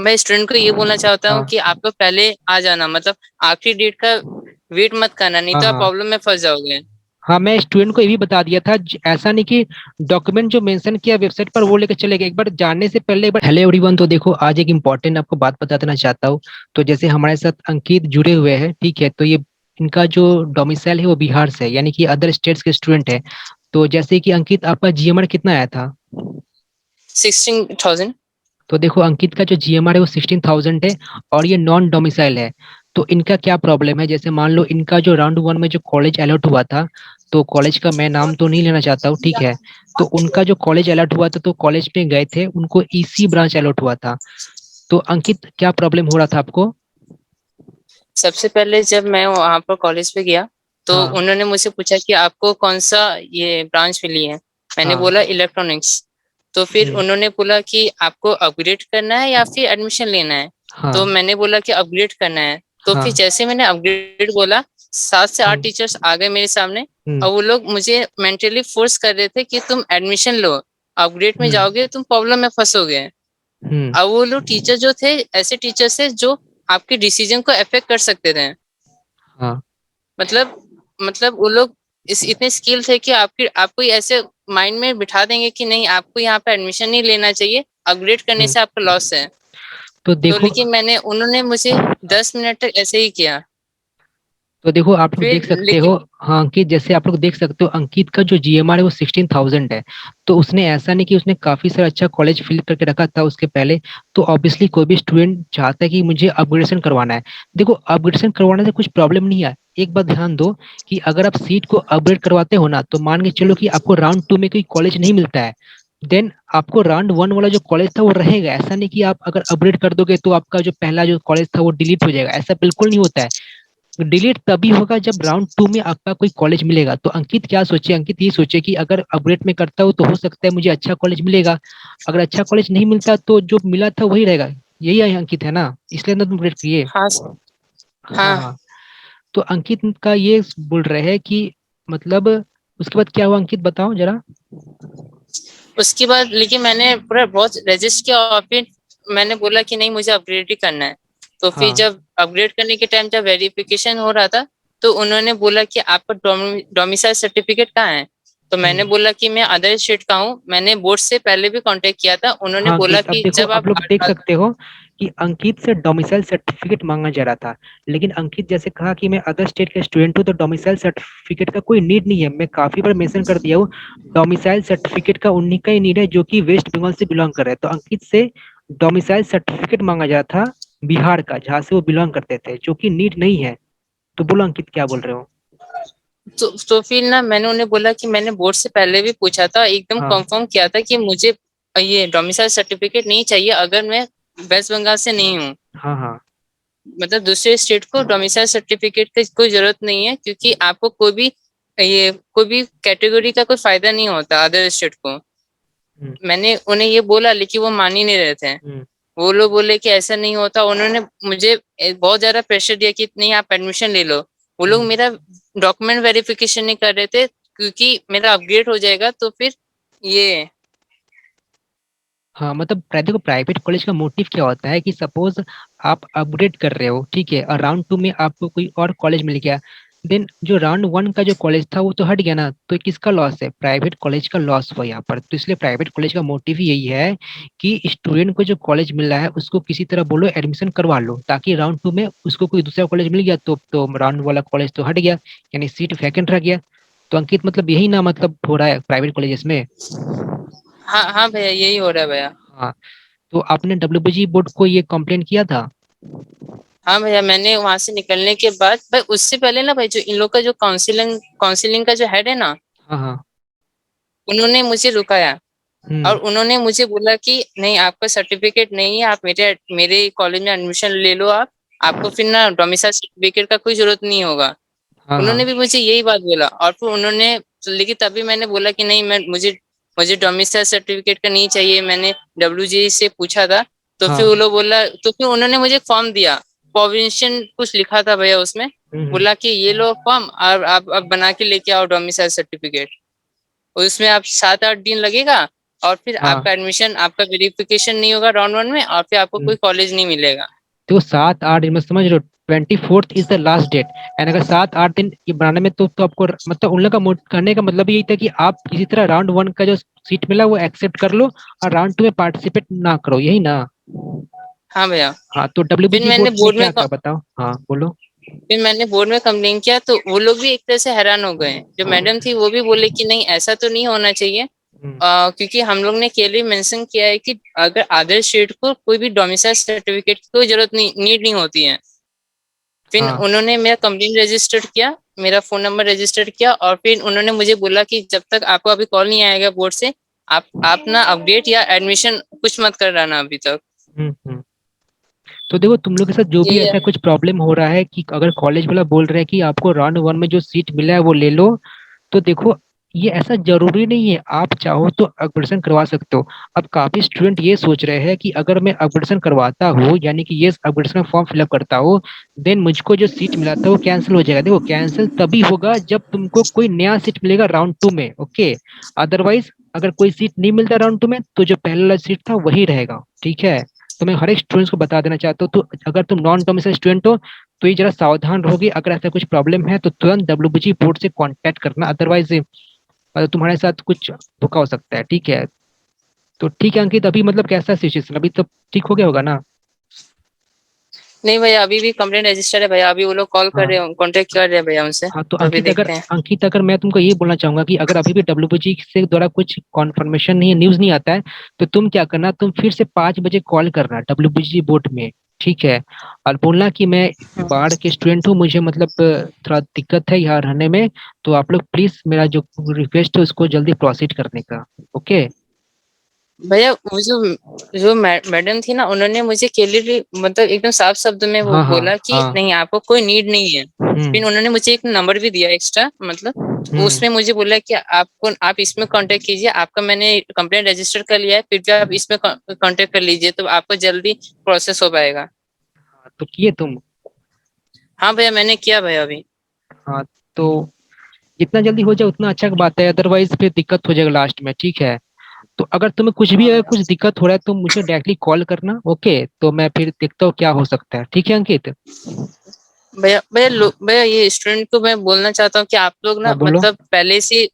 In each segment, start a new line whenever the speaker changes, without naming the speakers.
मैं स्टूडेंट को ये बोलना चाहता हूँ
हाँ
कि आप लोग पहले आ जाना, मतलब आखिरी डेट का वेट मत करना, नहीं
हाँ
तो आप
हाँ
प्रॉब्लम में फंस जाओगे।
हाँ, मैं स्टूडेंट को ये भी बता दिया था, ऐसा नहीं कि डॉक्यूमेंट जो मेंशन किया वेबसाइट पर वो लेकर चले गए। एक बार जाने से पहले एक बार हेलो एवरीवन, तो देखो आज एक इम्पॉर्टेंट आपको बात बता देना चाहता हूँ। तो जैसे हमारे साथ अंकित जुड़े हुए हैं, ठीक है, तो ये इनका जो डोमिसाइल है वो बिहार से है, यानी कि अदर स्टेट्स के स्टूडेंट है। तो जैसे कि अंकित, आपका जीएमआर कितना आया था?
16,000।
तो देखो अंकित का जो जीएमआर है वो 16,000 है, और ये नॉन डोमिसाइल है। तो इनका क्या प्रॉब्लम है, जैसे मान लो इनका जो राउंड वन में जो कॉलेज अलॉट हुआ था, तो कॉलेज का मैं नाम तो नहीं लेना चाहता हूँ, ठीक है। तो उनका जो कॉलेज अलॉट हुआ था, तो कॉलेज में गए थे, उनको ईसी ब्रांच अलॉट हुआ था। तो अंकित क्या प्रॉब्लम हो रहा था आपको?
सबसे पहले जब मैं वहां पर कॉलेज पे गया तो
हाँ।
उन्होंने मुझसे पूछा कि आपको कौन सा ये ब्रांच मिली है। मैंने
हाँ।
बोला इलेक्ट्रॉनिक्स। तो फिर
हम्म।
उन्होंने बोला कि आपको अपग्रेड करना है या फिर एडमिशन लेना है। तो
हाँ।
मैंने बोला कि अपग्रेड करना है। तो फिर
हाँ।
जैसे मैंने अपग्रेड बोला, 7 से 8
हम्म।
टीचर्स आ गए मेरे सामने।
हम्म।
और वो लोग मुझे मेंटली फोर्स कर रहे थे कि तुम एडमिशन लो, अपग्रेड में
हम्म।
जाओगे तुम प्रॉब्लम में फंसोगे।
हम्म।
अब वो लोग टीचर जो थे, ऐसे टीचर्स थे जो आपके डिसीजन को अफेक्ट कर सकते थे।
हाँ।
मतलब मतलब वो लोग इस इतने स्किल थे कि आपको ये ऐसे माइंड में बिठा देंगे कि नहीं, आपको यहाँ पे एडमिशन नहीं लेना चाहिए, अपग्रेड करने
हम्म।
से आपका लॉस है।
तो
तो
देखो,
लेकिन उन्होंने मुझे 10 मिनट तक ऐसे ही किया।
तो देखो आप लोग देख
फिर
सकते हो।
लेकिन
हाँ अंकित, जैसे आप लोग देख सकते हो, अंकित का जो जीएमआर है वो 16,000 है। तो उसने ऐसा नहीं कि उसने काफी सारा अच्छा कॉलेज फिल करके रखा था उसके पहले। तो ऑब्वियसली कोई भी स्टूडेंट चाहता है कि मुझे अपग्रेडेशन करवाना है। देखो अपग्रेडेशन करवाने से कुछ प्रॉब्लम नहीं है। एक बात ध्यान दो कि अगर आप सीट को अपग्रेड करवाते हो ना, तो मान के चलो कि आपको राउंड टू में कोई कॉलेज नहीं मिलता है, देन आपको राउंड वन वाला जो कॉलेज था वो रहेगा। ऐसा नहीं कि आप अगर अपग्रेड कर दोगे तो आपका जो पहला जो कॉलेज था वो डिलीट हो जाएगा, ऐसा बिल्कुल नहीं होता है। डिलीट तभी होगा जब राउंड टू में आपका कोई कॉलेज मिलेगा। तो अंकित क्या सोचे, अंकित ये सोचे कि अगर अपग्रेड में करता हूँ तो हो सकता है मुझे अच्छा कॉलेज मिलेगा। अगर अच्छा कॉलेज नहीं मिलता तो जो मिला था वही रहेगा। यही है अंकित, है ना? इसलिए ना तुम अपग्रेड किए।
हाँ।
हाँ
हाँ।
हाँ। तो अंकित का ये बोल रहे हैं कि मतलब उसके बाद क्या हुआ, अंकित बताओ जरा।
उसके बाद लेकिन मैंने पूरा बहुत रेजिस्ट किया और फिर मैंने बोला कि नहीं, मुझे अपग्रेड ही करना है। तो फिर
हाँ।
जब अपग्रेड करने के टाइम जब वेरिफिकेशन हो रहा था, तो उन्होंने बोला कि आपका डोमिसाइल सर्टिफिकेट कहाँ है। तो मैंने
हम्म।
बोला कि मैं अदर स्टेट का हूँ, मैंने बोर्ड से पहले भी कांटेक्ट किया था। उन्होंने
हाँ
बोला
अंकित, अब
कि
देखो
जब
आप
आप
लोग देख सकते हो कि अंकित से डोमिसाइल सर्टिफिकेट मांगा जा रहा था। लेकिन अंकित जैसे कहा कि मैं अदर स्टेट का स्टूडेंट हूँ, तो डोमिसाइल सर्टिफिकेट का कोई नीड नहीं है। मैं काफी बार मेंशन कर दिया हूँ, डोमिसाइल सर्टिफिकेट का उन्हीं का ही नीड है जो कि वेस्ट बंगाल से बिलोंग कर रहे हैं। तो अंकित से डोमिसाइल सर्टिफिकेट मांगा जा रहा था बिहार का, जहाँ से वो बिलोंग करते थे, जो कि नीड नहीं है। तो बोलो अंकित, क्या बोल रहे हो?
तो फिर ना मैंने उन्हें बोला कि मैंने बोर्ड से पहले भी पूछा था, एकदम
हाँ।
कंफर्म किया था कि मुझे ये डोमिसाइल सर्टिफिकेट नहीं चाहिए अगर मैं वेस्ट बंगाल से नहीं हूँ।
हाँ। हाँ।
मतलब दूसरे स्टेट को डोमिसाइल सर्टिफिकेट की कोई जरूरत नहीं है, क्योंकि आपको कोई भी कैटेगरी का कोई फायदा नहीं होता अदर स्टेट को।
हम्म।
मैंने उन्हें ये बोला लेकिन वो मान ही नहीं रहे थे।
हम्म।
वो लोग बोले कि ऐसा नहीं होता। उन्होंने मुझे बहुत ज्यादा प्रेशर दिया कि नहीं, आप एडमिशन ले लो। वो लोग
हम्म।
मेरा डॉक्यूमेंट वेरिफिकेशन नहीं कर रहे थे, क्योंकि मेरा अपग्रेड हो जाएगा तो फिर ये।
हाँ मतलब देखो, प्राइवेट कॉलेज का मोटिव क्या होता है कि सपोज आप अपग्रेड कर रहे हो, ठीक है, और राउंड टू में आपको कोई और कॉलेज मिल गया, देन जो राउंड वन का जो कॉलेज था वो तो हट गया ना, तो किसका लॉस है? प्राइवेट कॉलेज का लॉस हुआ यहाँ पर। तो इसलिए प्राइवेट कॉलेज का मोटिव ही यही है कि स्टूडेंट को जो कॉलेज मिल रहा है उसको किसी तरह बोलो एडमिशन करवा लो, ताकि राउंड टू में उसको कोई दूसरा कॉलेज मिल गया तो राउंड वाला कॉलेज तो हट गया, यानी सीट वैकेंट रह गया। तो अंकित मतलब यही ना मतलब हो रहा है प्राइवेट कॉलेजेस में।
हाँ हाँ भैया, यही हो रहा है भैया।
हाँ। तो आपने डब्ल्यूबीजी बोर्ड को ये कंप्लेंट किया था?
हाँ भैया, मैंने वहां से निकलने के बाद भाई, उससे पहले ना भाई, जो इन लोग का जो काउंसिलिंग का जो हेड है ना,
हाँ हाँ।
उन्होंने मुझे रुकाया। और
हम्म।
उन्होंने मुझे बोला कि नहीं, आपका सर्टिफिकेट नहीं है, आप मेरे मेरे कॉलेज में एडमिशन ले लो। आप आपको फिर ना डोमिसाइल सर्टिफिकेट का कोई जरूरत नहीं होगा।
हाँ
उन्होंने
हाँ।
भी मुझे यही बात बोला। और फिर उन्होंने, लेकिन तभी मैंने बोला कि नहीं, मैं मुझे मुझे डोमिसाइल सर्टिफिकेट का नहीं चाहिए। मैंने डब्ल्यू से पूछा था। तो फिर वो
हाँ।
लोग बोला, तो फिर उन्होंने मुझे फॉर्म दिया, प्रोविंशियल कुछ लिखा था भैया उसमें।
हम्म।
बोला कि ये लो फॉर्म, और आप बना के लेके आओ डोमिसाइल सर्टिफिकेट। और उसमें आप 7-8 दिन लगेगा। और फिर
हाँ।
आपका एडमिशन, आपका वेरिफिकेशन नहीं होगा राउंड 1 में, और फिर आपको
हम्म,
कोई कॉलेज नहीं मिलेगा।
तो 7-8 दिन में समझ लो, 24th is the last date. And अगर 7-8 दिन ये बनाने में तो आपको मतलब उन लोग का करने का मतलब यही था कि आप किसी तरह राउंड 1 का जो सीट मिला वो एक्सेप्ट कर लो और राउंड 2 में पार्टिसिपेट ना करो, यही ना।
हाँ भैया।
हाँ, तो डब्ल्यू
फिर
जी
मैंने
बोर्ड ने
बोर्ड में
क्या कहा बताओ, हाँ बोलो।
फिर मैंने बोर्ड में कंप्लेन किया, तो वो लोग भी एक तरह से हैरान हो गए। जो मैडम थी वो भी बोले कि नहीं, ऐसा तो नहीं होना चाहिए।
हम्म,
क्योंकि हम लोग ने क्लियरली मेंशन किया है कि अगर अदर स्टेट को कोई भी डोमिसाइल सर्टिफिकेट की कोई जरूरत नहीं, नीड नहीं होती है। फिर
हाँ।
उन्होंने मेरा कंप्लेन रजिस्टर्ड किया, मेरा फोन नंबर रजिस्टर्ड किया, और फिर उन्होंने मुझे बोला कि जब तक आपको अभी कॉल नहीं आएगा बोर्ड से, आप ना अपडेट या एडमिशन कुछ मत कराना अभी तक।
हम्म। तो देखो, तुम लोग के साथ जो भी
यही है।
ऐसा कुछ प्रॉब्लम हो रहा है कि अगर कॉलेज वाला बोल रहे हैं कि आपको राउंड 1 में जो सीट मिला है वो ले लो, तो देखो, ये ऐसा जरूरी नहीं है। आप चाहो तो अपग्रेडेशन करवा सकते हो। अब काफी स्टूडेंट ये सोच रहे हैं कि अगर मैं अपग्रेडेशन करवाता हूँ, यानी कि ये अपग्रेडेशन फॉर्म फिलअप करता हूँ, देन मुझको जो सीट मिला था वो कैंसिल हो जाएगा। देखो, कैंसिल तभी होगा जब तुमको कोई नया सीट मिलेगा राउंड 2 में, ओके। अदरवाइज अगर कोई सीट नहीं मिलता राउंड 2 में, तो जो पहला वाला सीट था वही रहेगा, ठीक है। तो मैं हर एक स्टूडेंट्स को बता देना चाहता हूँ, तो अगर तुम नॉन डोमिसाइल स्टूडेंट हो तो ये जरा सावधान रहोगे। अगर ऐसा कुछ प्रॉब्लम है तो तुरंत डब्ल्यूबीजी बोर्ड से कांटेक्ट करना, अदरवाइज तुम्हारे साथ कुछ धोखा हो सकता है, ठीक है। तो ठीक है अंकित, अभी मतलब कैसा सिचुएशन, अभी तो ठीक हो गया होगा ना।
नहीं भैया, अभी भी कंप्लेंट रजिस्टर है भैया, अभी वो लोग कॉल कर
हाँ।
रहे हैं, कॉन्टेक्ट कर रहे हैं भैया उनसे।
हाँ, तो
तो अभी देखते हैं।
अंकित अगर मैं तुमको ये बोलना चाहूंगा कि अगर अभी भी डब्ल्यूबीजी से द्वारा कुछ कॉन्फर्मेशन नहीं, न्यूज नहीं आता है, तो तुम क्या करना, तुम फिर से 5 बजे कॉल करना डब्ल्यूबीजी बोर्ड में, ठीक है। और बोलना कि मैं
हाँ।
बाढ़ के स्टूडेंट हूँ, मुझे मतलब थोड़ा दिक्कत है यहाँ रहने में, तो आप लोग प्लीज मेरा जो रिक्वेस्ट है उसको जल्दी प्रोसीड करने का, ओके।
भैया वो जो जो मैडम थी ना, उन्होंने मुझे क्लियरली मतलब एकदम साफ शब्द में वो
हाँ हाँ
बोला कि
हाँ।
नहीं, आपको कोई नीड नहीं है।
हम्म
फिर उन्होंने मुझे एक नंबर भी दिया एक्स्ट्रा, मतलब
हम्म।
उसमें मुझे बोला कि आप इसमें कांटेक्ट कीजिए, आपका मैंने कंप्लेंट रजिस्टर कर लिया है, फिर भी आप इसमें कांटेक्ट कर लीजिए तो आपको जल्दी प्रोसेस हो पाएगा।
हाँ, तो किए तुम।
हाँ भैया, मैंने किया भैया अभी।
हाँ, तो जितना जल्दी हो जाए उतना अच्छा की बात है, अदरवाइज फिर दिक्कत हो जाएगा लास्ट में, ठीक है। तो अगर तुम्हें कुछ भी
हाँ
अगर
भैया।
कुछ दिक्कत हो रहा है तो मुझे डायरेक्टली कॉल करना, ओके। तो मैं फिर देखता हूँ क्या हो सकता है, ठीक है अंकित।
भैया ये स्टूडेंट को मैं बोलना चाहता हूँ कि आप लोग
हाँ
ना
बोलो।
मतलब पहले से,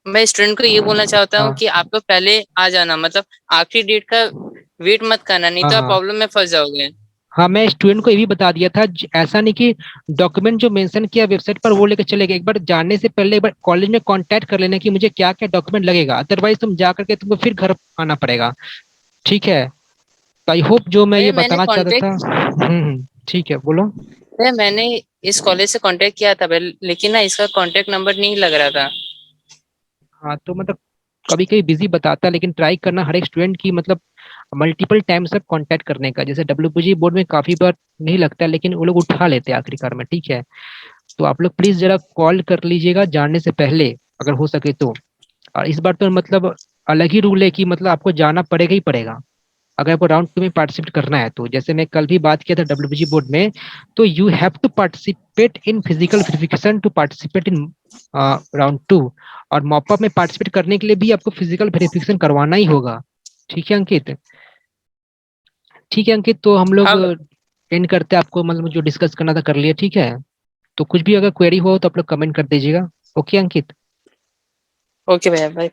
मैं स्टूडेंट को ये बोलना चाहता हूँ
हाँ
कि आप लोग पहले आ जाना, मतलब आखिरी डेट का वेट मत करना, नहीं
हाँ
तो आप
हाँ
प्रॉब्लम में फंस जाओगे।
हाँ, मैं स्टूडेंट को ये भी बता दिया था, ऐसा नहीं कि डॉक्यूमेंट जो मेंशन किया वेबसाइट पर वो लेकर चले गए। एक बार जाने से पहले एक बार कॉलेज में कांटेक्ट कर लेना कि मुझे क्या क्या डॉक्यूमेंट लगेगा, अदरवाइज तुम जा करके तुमको फिर घर आना पड़ेगा, ठीक है। तो आई होप जो मैं ये
भैया मैंने
बताना चाहता था।
कांटेक्ट
ठीक है, बोलो।
भैया मैंने इस कॉलेज से कांटेक्ट किया था भैया, लेकिन ना इसका कांटेक्ट नंबर नहीं लग रहा था।
हाँ, तो मतलब कभी कभी बिजी बताता है, लेकिन ट्राई करना हर एक स्टूडेंट की मतलब मल्टीपल टाइम से कांटेक्ट करने का। जैसे डब्ल्यूबीजी बोर्ड में काफी बार नहीं लगता है, लेकिन वो लोग उठा लेते हैं आखिरकार में, ठीक है। तो आप लोग प्लीज जरा कॉल कर लीजिएगा जानने से पहले, अगर हो सके तो। और इस बार तो मतलब अलग ही रूल है कि मतलब आपको जाना पड़ेगा ही पड़ेगा, अगर आपको राउंड 2 में पार्टिसिपेट करना है तो। जैसे मैं कल भी बात किया था डब्ल्यूबीजी बोर्ड में, तो you have to participate in physical verification to participate in round 2। और मॉपअप में पार्टिसिपेट करने के लिए भी आपको फिजिकल वेरिफिकेशन करवाना ही होगा, ठीक है अंकित। ठीक है अंकित, तो हम लोग
हाँ।
एंड करते हैं, आपको मतलब जो डिस्कस करना था कर लिया, ठीक है। तो कुछ भी अगर क्वेरी हो तो आप लोग कमेंट कर दीजिएगा, ओके अंकित।
ओके भैया, बाय।